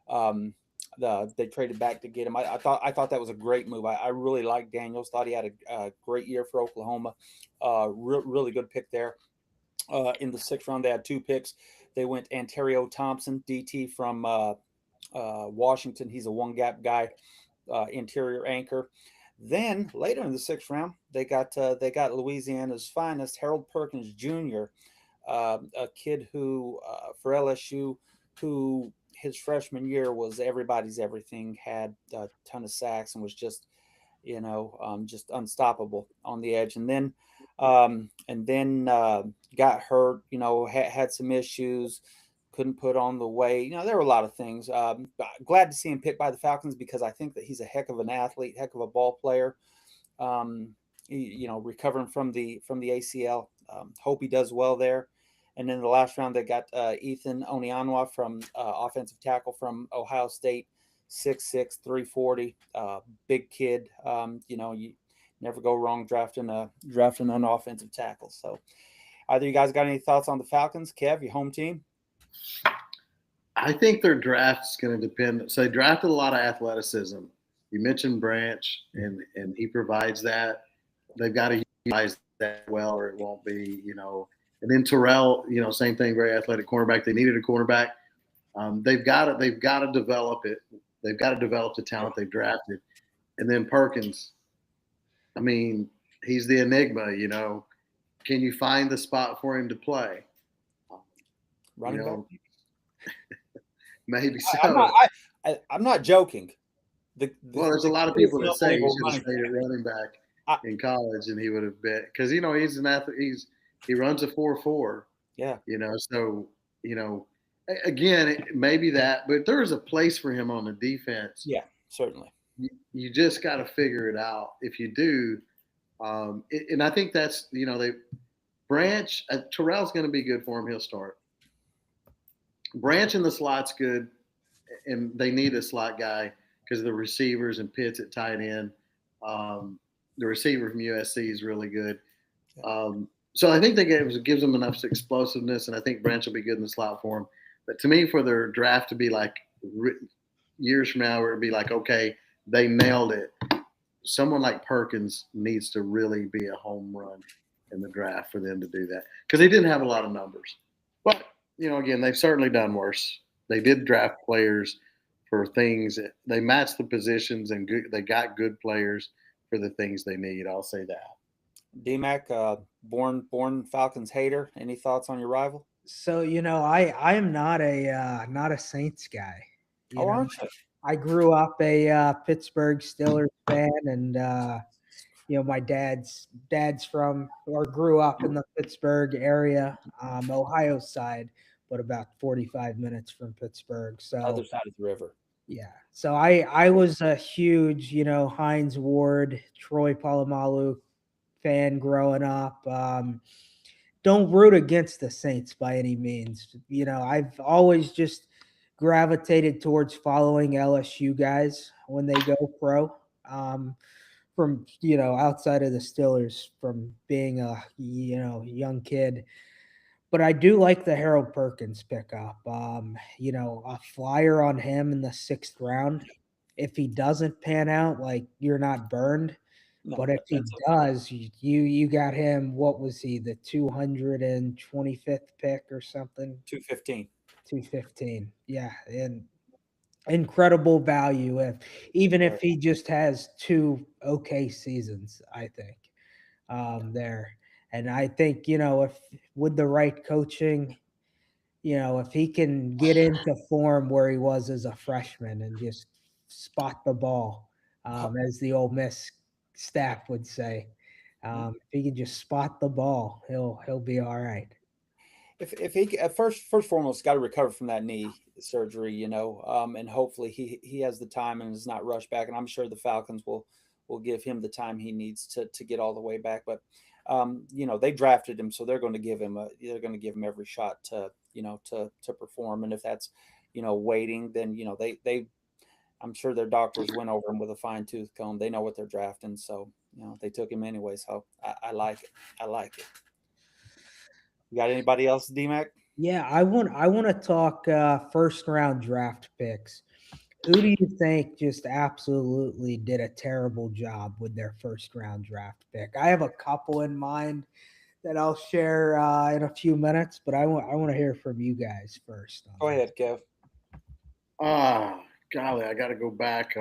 They traded back to get him. I thought that was a great move. I really liked Daniels. Thought he had a great year for Oklahoma. Really good pick there. In the 6th round, they had 2 picks. They went Antario Thompson, DT from Washington. He's a one-gap guy, interior anchor. Then later in the 6th round, they got Louisiana's finest, Harold Perkins Jr., a kid who for LSU, who his freshman year was everybody's everything, had a ton of sacks and was just just unstoppable on the edge. And then got hurt. Had some issues, couldn't put on the weight. There were a lot of things. Glad to see him picked by the Falcons because I think that he's a heck of an athlete, heck of a ball player. Recovering from the ACL. Hope he does well there. And then the last round, they got Ethan Onianwa from offensive tackle from Ohio State, 6'6", 340, big kid. You never go wrong drafting an offensive tackle. So, either you guys got any thoughts on the Falcons? Kev, your home team? I think their draft's going to depend. So they drafted a lot of athleticism. You mentioned Branch, and he provides that. They've got to utilize that well, or it won't be, And then Terrell, same thing, very athletic cornerback. They needed a cornerback. They've got to develop it. They've got to develop the talent they've drafted. And then Perkins, I mean, he's the enigma. Can you find the spot for him to play? Running back? Maybe so. I'm not joking. There's a lot of people that say he should have stayed at running back in college, and he would have been, because he's an athlete. He runs a 4.4. Yeah. So again, maybe that, but there's a place for him on the defense. Yeah, certainly. You just got to figure it out. If you do, and I think that's Branch, Terrell's going to be good for him. He'll start. Branch in the slot's good, and they need a slot guy because of the receivers and Pitts at tight end. The receiver from USC is really good. So I think gives them enough explosiveness, and I think Branch will be good in the slot for him. But to me, for their draft to be like years from now, where it'd be like, okay, they nailed it. Someone like Perkins needs to really be a home run in the draft for them to do that, because they didn't have a lot of numbers. But again, they've certainly done worse. They did draft players for things. They matched the positions, and they got good players for the things they need. I'll say that. DMAC, born Falcons hater. Any thoughts on your rival? So I am not a Saints guy. Aren't you? I grew up a Pittsburgh Steelers fan, and my dad's from, or grew up in the Pittsburgh area, Ohio side, but about 45 minutes from Pittsburgh. So other side of the river. Yeah. So I was a huge, Hines Ward, Troy Polamalu fan growing up. Don't root against the Saints by any means. I've always just gravitated towards following LSU guys when they go pro. From outside of the Steelers, from being a young kid. But I do like the Harold Perkins pickup. A flyer on him in the 6th round. If he doesn't pan out, like, you're not burned. No, but if he does, you got him. What was he? The 225th pick or something? 215. 215. Yeah, and incredible value if he just has 2 okay seasons, I think, there. And I think, if with the right coaching, if he can get into form where he was as a freshman and just spot the ball, as the Ole Miss staff would say, if he can just spot the ball, he'll be all right. If he first foremost got to recover from that knee surgery, and hopefully he has the time and is not rushed back. And I'm sure the Falcons will give him the time he needs to get all the way back. But they drafted him, so they're going to give him every shot to perform. And if that's waiting, then they I'm sure their doctors went over him with a fine tooth comb. They know what they're drafting, so they took him anyway. So I like it. I like it. You got anybody else, DMAC? Yeah, I want to talk 1st round draft picks. Who do you think just absolutely did a terrible job with their 1st round draft pick? I have a couple in mind that I'll share in a few minutes, but I want to hear from you guys first. Go ahead, Kev. Golly, I got to go back.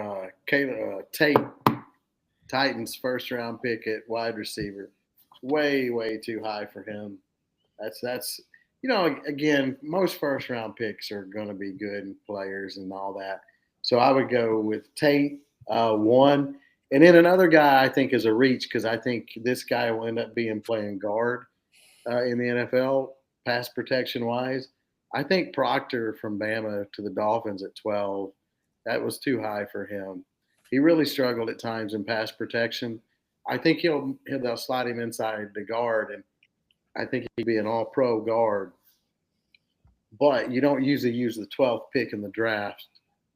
Tate, Titans 1st round pick at wide receiver, way too high for him. That's Again, most first round picks are going to be good players and all that. So I would go with Tate, one. And then another guy I think is a reach because I think this guy will end up being playing guard in the NFL, pass protection wise. I think Proctor from Bama to the Dolphins at 12, that was too high for him. He really struggled at times in pass protection. I think they'll slide him inside the guard, and I think he'd be an all pro guard. But you don't usually use the 12th pick in the draft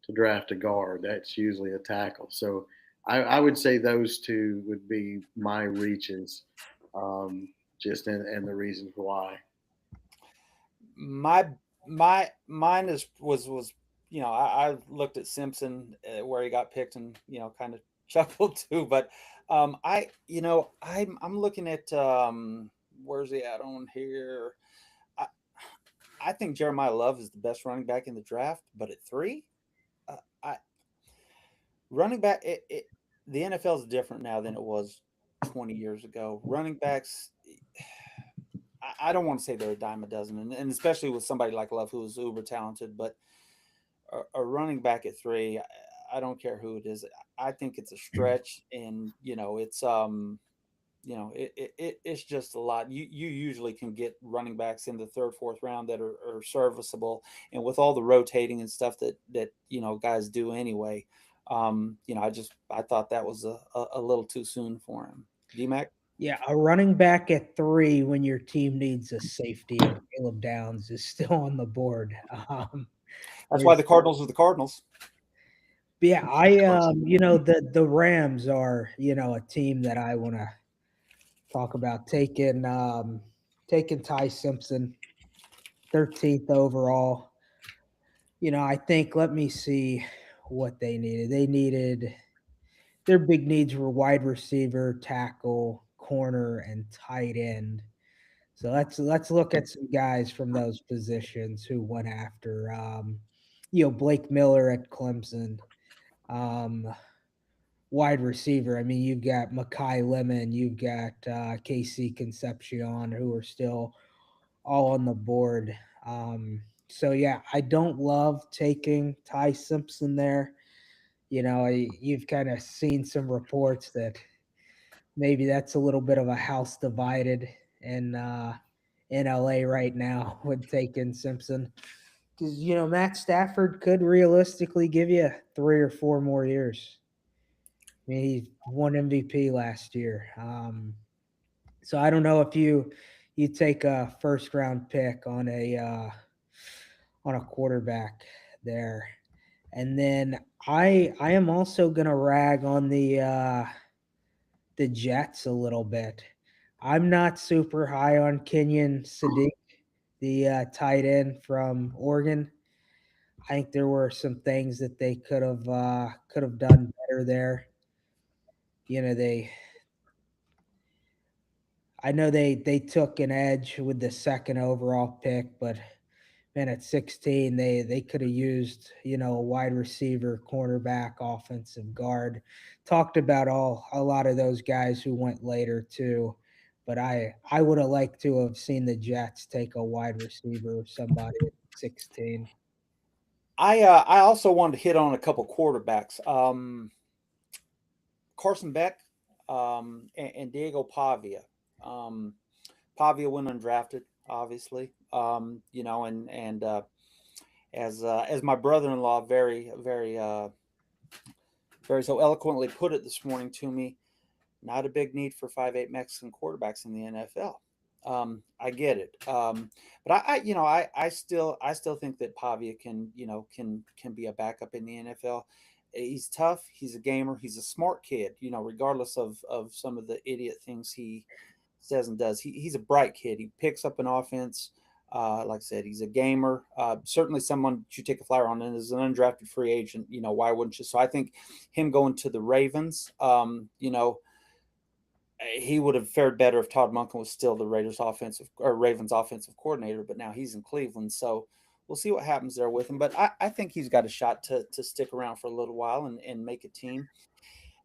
to draft a guard. That's usually a tackle. So I would say those two would be my reaches, just and the reasons why. My mine was I looked at Simpson where he got picked and kind of chuckled too, but I'm looking at where's he at on here? I, I think Jeremiah Love is the best running back in the draft, but at 3, I running back the NFL is different now than it was 20 years ago. Running backs, I don't want to say they're a dime a dozen, and especially with somebody like Love who is uber talented, but a running back at 3, I don't care who it is. I think it's a stretch, and it's just a lot. You usually can get running backs in the third, fourth round that are serviceable, and with all the rotating and stuff that guys do anyway. I thought that was a little too soon for him. DMAC. Yeah, a running back at 3 when your team needs a safety and Caleb Downs is still on the board. That's why There's the Cardinals are the Cardinals. Yeah, the Rams are, a team that I want to talk about taking Ty Simpson 13th overall. I think let me see what they needed. Their big needs were wide receiver, tackle, corner, and tight end. So let's look at some guys from those positions who went after Blake Miller at Clemson. Um, Wide receiver. I mean, you've got Makai Lemon, you've got KC Concepcion, who are still all on the board. So yeah, I don't love taking Ty Simpson there. You've kind of seen some reports that maybe that's a little bit of a house divided in LA right now with taking Simpson. Because Matt Stafford could realistically give you 3 or 4 more years. I mean, he won MVP last year. So I don't know if you take a first round pick on a quarterback there, and then I am also gonna rag on the Jets a little bit. I'm not super high on Kenyon Sadiq, the tight end from Oregon. I think there were some things that they could have done better there. They I know they took an edge with the second overall pick, but man, at 16, they could have used, a wide receiver, cornerback, offensive guard. Talked about a lot of those guys who went later too. But I would have liked to have seen the Jets take a wide receiver or somebody at 16. I also wanted to hit on a couple quarterbacks. Carson Beck and Diego Pavia. Pavia went undrafted, obviously. And as my brother-in-law very so eloquently put it this morning to me, not a big need for 5'8" Mexican quarterbacks in the NFL. I get it, but I still think that Pavia can be a backup in the NFL. He's tough. He's a gamer. He's a smart kid. Regardless of some of the idiot things he says and does, he's a bright kid. He picks up an offense. Like I said, he's a gamer. Certainly someone you take a flyer on, and as an undrafted free agent, why wouldn't you? So I think him going to the Ravens, he would have fared better if Todd Monken was still the Ravens offensive coordinator, but now he's in Cleveland. So we'll see what happens there with him. But I think he's got a shot to stick around for a little while and make a team.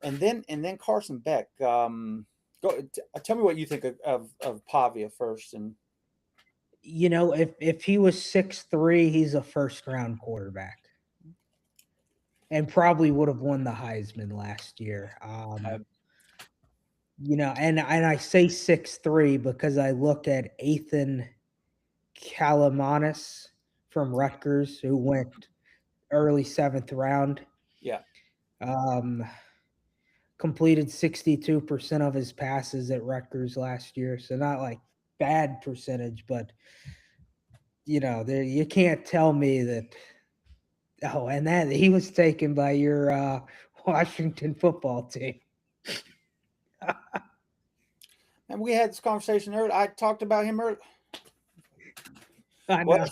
And then Carson Beck. Tell me what you think of Pavia first. And if he was 6'3", he's a first round quarterback and probably would have won the Heisman last year. And I say 6'3" because I look at Ethan Kalamanis from Rutgers, who went early 7th round. Yeah. Completed 62% of his passes at Rutgers last year. So not like bad percentage, but you can't tell me that. Oh, and that he was taken by your Washington football team. And we had this conversation earlier. I talked about him earlier. I know.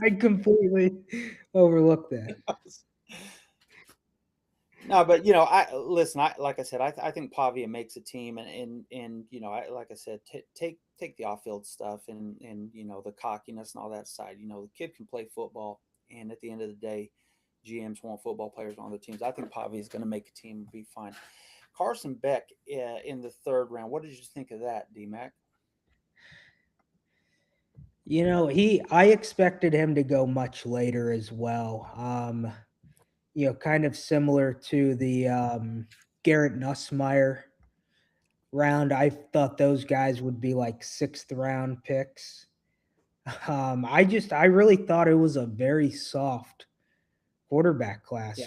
I completely overlooked that. No, but like I said, I think Pavia makes a team, and like I said, take the off-field stuff and the cockiness and all that side. The kid can play football, and at the end of the day, GMs want football players on the teams. I think Pavia is going to make a team and be fine. Carson Beck in the 3rd round. What did you think of that, D-Mac? I expected him to go much later as well. Kind of similar to the Garrett Nussmeier round. I thought those guys would be like 6th round picks. I really thought it was a very soft quarterback class.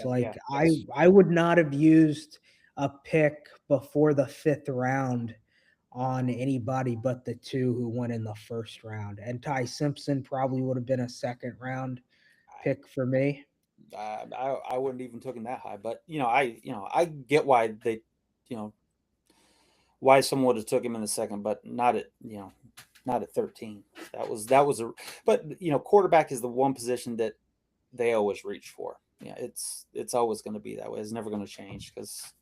I would not have used a pick before the 5th round on anybody but the 2 who went in the 1st round. And Ty Simpson probably would have been a 2nd round pick for me. I wouldn't even took him that high, but I get why they, why someone would have took him in the 2nd, but not at 13. But quarterback is the one position that they always reach for. Yeah, it's always going to be that way. It's never going to change because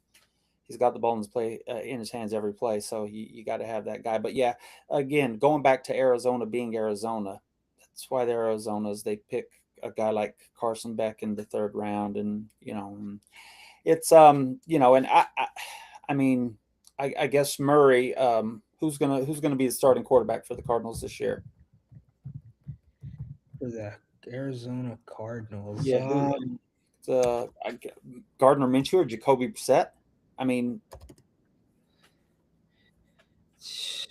he's got the ball in his hands every play. So you got to have that guy. But yeah, again, going back to Arizona being Arizona, that's why they're Arizona's. They pick a guy like Carson Beck in the 3rd round, and it's and I guess Murray, who's gonna be the starting quarterback for the Cardinals this year? For the Arizona Cardinals, yeah, Gardner Minshew or Jacoby Brissett.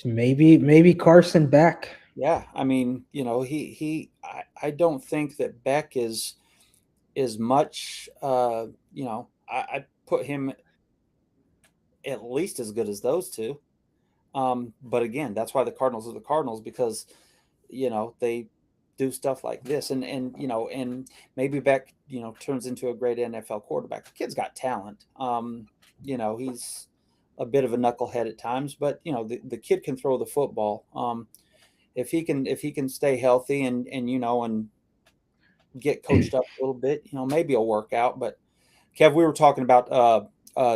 Maybe Carson Beck. Yeah, I don't think that Beck is much. I put him at least as good as those 2. But again, that's why the Cardinals are the Cardinals, because they do stuff like this, and maybe Beck turns into a great NFL quarterback. The kid's got talent. He's a bit of a knucklehead at times, but the kid can throw the football. If he can stay healthy and get coached up a little bit, maybe it'll work out. But Kev, we were talking about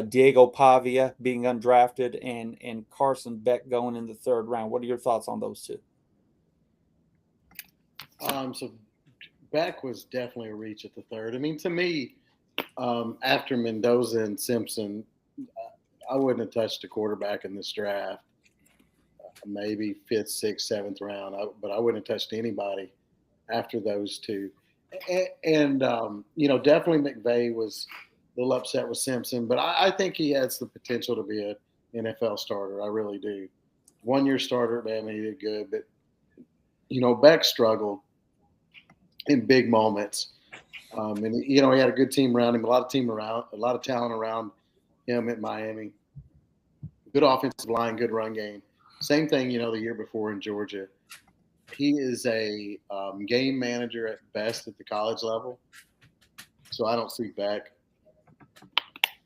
Diego Pavia being undrafted and Carson Beck going in the 3rd round. What are your thoughts on those 2? So Beck was definitely a reach at the 3rd. To me, after Mendoza and Simpson, I wouldn't have touched a quarterback in this draft. Maybe 5th, 6th, 7th round, but I wouldn't have touched anybody after those 2. And definitely McVay was a little upset with Simpson, but I think he has the potential to be an NFL starter. I really do. 1-year starter, man, he did good, but Beck struggled in big moments, and he had a good team around him, a lot of talent around him at Miami. Good offensive line, good run game. Same thing, the year before in Georgia. He is a game manager at best at the college level, so I don't see Beck.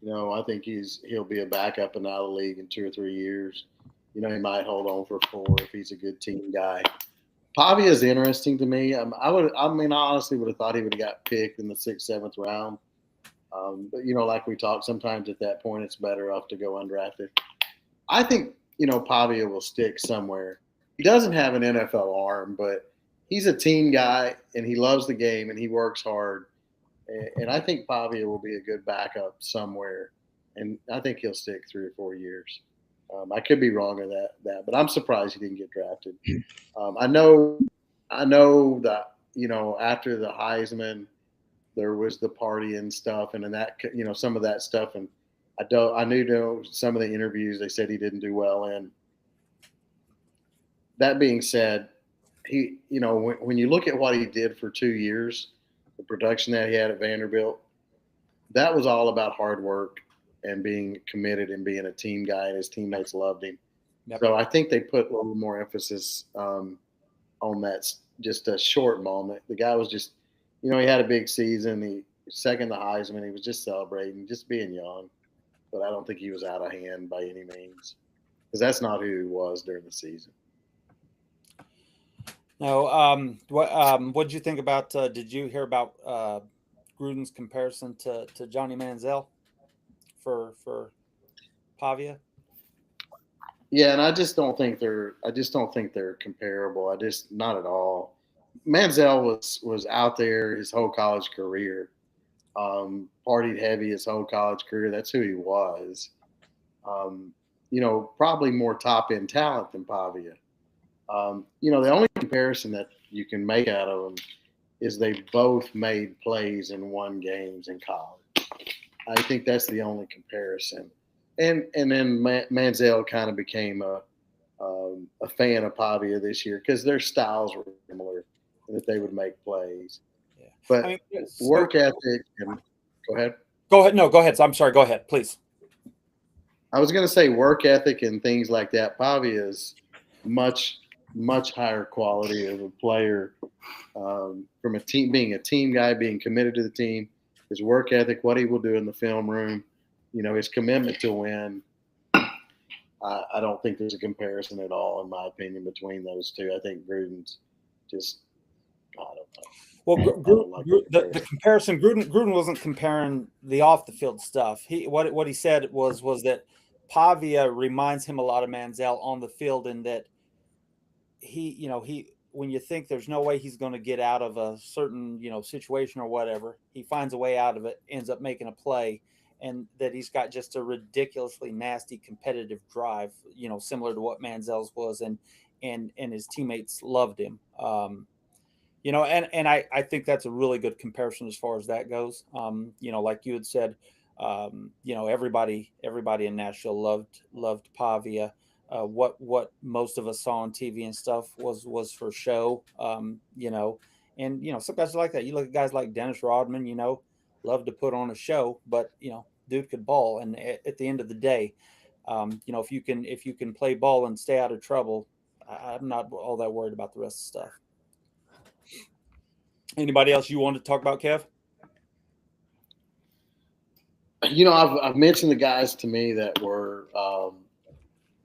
I think he'll be a backup and out of the league in 2 or 3 years. He might hold on for 4 if he's a good team guy. Pavia is interesting to me. I honestly would have thought he would have got picked in the 6th, 7th round. But like we talked, sometimes at that point it's better off to go undrafted. I think Pavia will stick somewhere. He doesn't have an NFL arm, but he's a team guy and he loves the game and he works hard. And I think Pavia will be a good backup somewhere. And I think he'll stick 3 or 4 years. I could be wrong on that, but I'm surprised he didn't get drafted. I know that after the Heisman, there was the party and stuff, and then that some of that stuff, and I knew some of the interviews they said he didn't do well in. That being said, he when you look at what he did for 2 years, the production that he had at Vanderbilt, that was all about hard work and being committed and being a team guy, and his teammates loved him. Yep. So I think they put a little more emphasis on that, just a short moment. The guy was just, he had a big season. He second the Heisman. He was just celebrating, just being young. But I don't think he was out of hand by any means, because that's not who he was during the season. No. What did you think about? Did you hear about Gruden's comparison to Johnny Manziel for Pavia? Yeah, and I just don't think they're comparable. Not at all. Manziel was out there his whole college career, partied heavy his whole college career. That's who he was. Probably more top end talent than Pavia. The only comparison that you can make out of them is they both made plays and won games in college. I think that's the only comparison. And then Manziel kind of became a fan of Pavia this year because their styles were similar and that they would make plays. Yeah. But work ethic and go ahead. Go ahead. No, go ahead. I'm sorry. Go ahead, please. I was going to say work ethic and things like that. Pavia is much higher quality of a player from a team, being a team guy, being committed to the team, his work ethic, what he will do in the film room, his commitment to win. I don't think there's a comparison at all, in my opinion, between those two. I think Gruden's just, I don't know. Well, the comparison, Gruden wasn't comparing the off the field stuff. What he said was that Pavia reminds him a lot of Manziel on the field, in that he when you think there's no way he's going to get out of a certain situation or whatever, he finds a way out of it, ends up making a play, and that he's got just a ridiculously nasty competitive drive, similar to what Manziel's was, and his teammates loved him. And I think that's a really good comparison as far as that goes. Like you had said, everybody in Nashville loved Pavia. What most of us saw on TV and stuff was for show. And some guys are like that. You look at guys like Dennis Rodman, love to put on a show, but dude could ball. And at the end of the day, if you can play ball and stay out of trouble, I'm not all that worried about the rest of the stuff. Anybody else you want to talk about, Kev? I've mentioned the guys to me that were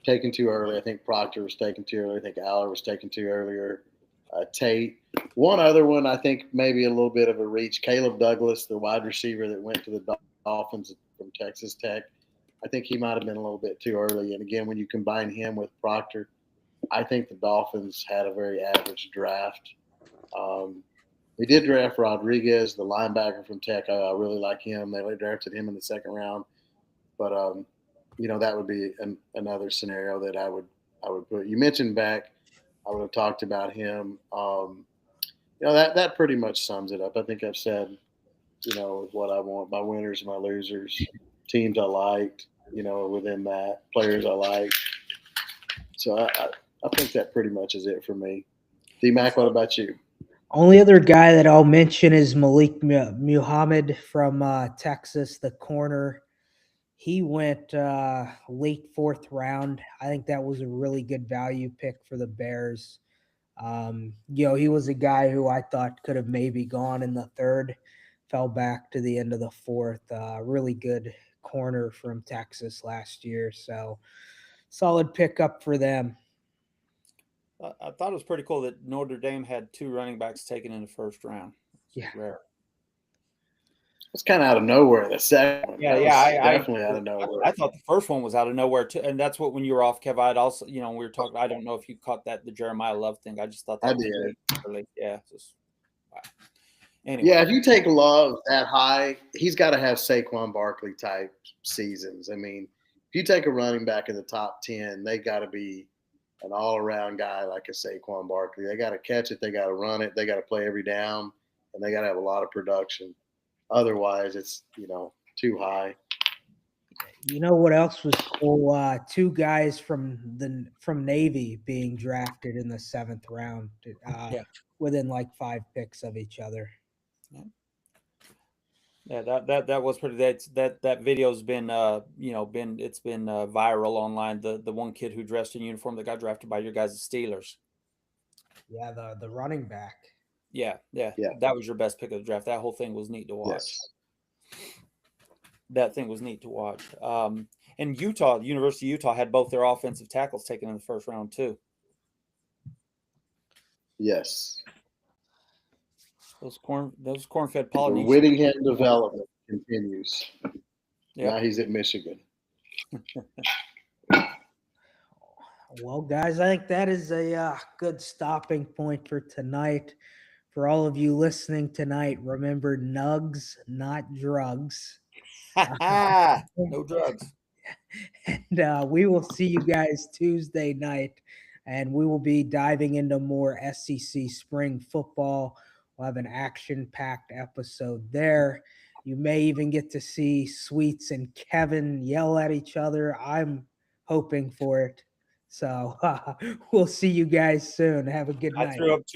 taken too early. I think Proctor was taken too early. I think Aller was taken too earlier. Tate. One other one, I think maybe a little bit of a reach. Caleb Douglas, the wide receiver that went to the Dolphins from Texas Tech. I think he might have been a little bit too early. And again, when you combine him with Proctor, I think the Dolphins had a very average draft. They did draft Rodriguez, the linebacker from Tech. I really like him. They drafted him in the second round. But that would be another scenario that I would put. You mentioned Beck. I would have talked about him. That pretty much sums it up. I think I've said, what I want, my winners, my losers, teams I liked, within that, players I like. So I think that pretty much is it for me. D-Mac, what about you? Only other guy that I'll mention is Malik Muhammad from Texas, the corner. He went late fourth round. I think that was a really good value pick for the Bears. He was a guy who I thought could have maybe gone in the third, fell back to the end of the fourth. Really good corner from Texas last year. So solid pickup for them. I thought it was pretty cool that Notre Dame had 2 running backs taken in the first round. Yeah. Rare. It's kind of out of nowhere. The second one, definitely out of nowhere. I thought the first one was out of nowhere too, and that's what when you were off, Kev. I'd also, we were talking. I don't know if you caught the Jeremiah Love thing. I just thought that I was did. Really, yeah. Wow. Anyway. Yeah, if you take Love that high, he's got to have Saquon Barkley type seasons. I mean, if you take a running back in the top 10, they got to be an all-around guy like a Saquon Barkley. They got to catch it, they got to run it, they got to play every down, and they got to have a lot of production. Otherwise, it's too high. You know what else was cool? Two guys from Navy being drafted in the 7th round, within like 5 picks of each other. Yeah, that was pretty. That video's been it's been viral online. The one kid who dressed in uniform that got drafted by your guys' Steelers. Yeah, the running back. Yeah. That was your best pick of the draft. That whole thing was neat to watch. Yes. That thing was neat to watch. And Utah, the University of Utah, had both their offensive tackles taken in the 1st round too. Yes. Those corn-fed Polynesians. The Whittingham development continues. Yep. Now he's at Michigan. Well, guys, I think that is a good stopping point for tonight. For all of you listening tonight, remember nugs, not drugs. No drugs. And we will see you guys Tuesday night, and we will be diving into more SEC spring football. We'll have an action-packed episode there. You may even get to see Sweets and Kevin yell at each other. I'm hoping for it. So we'll see you guys soon. Have a good night. I threw up